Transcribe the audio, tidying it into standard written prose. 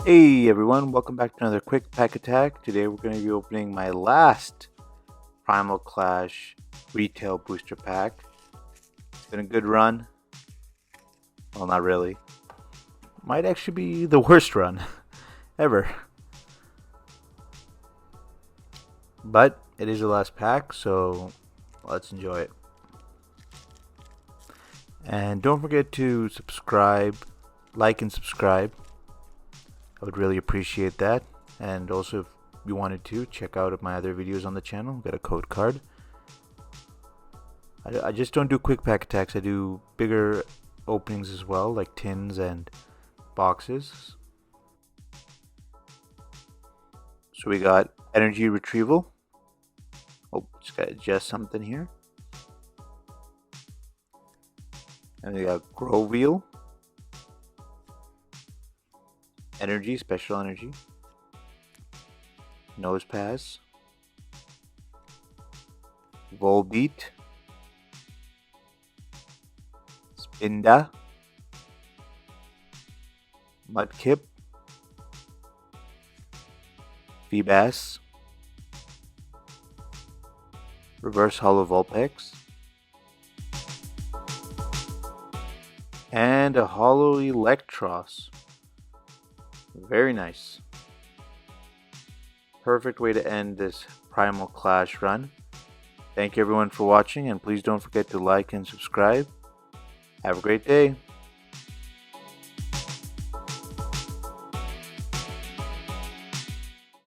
Hey everyone, welcome back to another quick pack attack. Today we're going to be opening my last Primal Clash retail booster pack. It's been a good run. Well, not really. Might actually be the worst run ever. But it is the last pack, so let's enjoy it. And don't forget to subscribe, like and subscribe. I would really appreciate that. And also, if you wanted to, check out my other videos on the channel. Got a code card. I just don't do quick pack attacks. I do bigger openings as well, like tins and boxes. So we got energy retrieval. Oh, just gotta adjust something here. And we got grow wheel. Energy, special energy. Nose pass. Volbeat. Spinda. Mudkip. Feebas. Reverse Hollow Vulpix. And a Hollow Electros. Very nice. Perfect way to end this Primal Clash run. Thank you everyone for watching, and please don't forget to like and subscribe. Have a great day.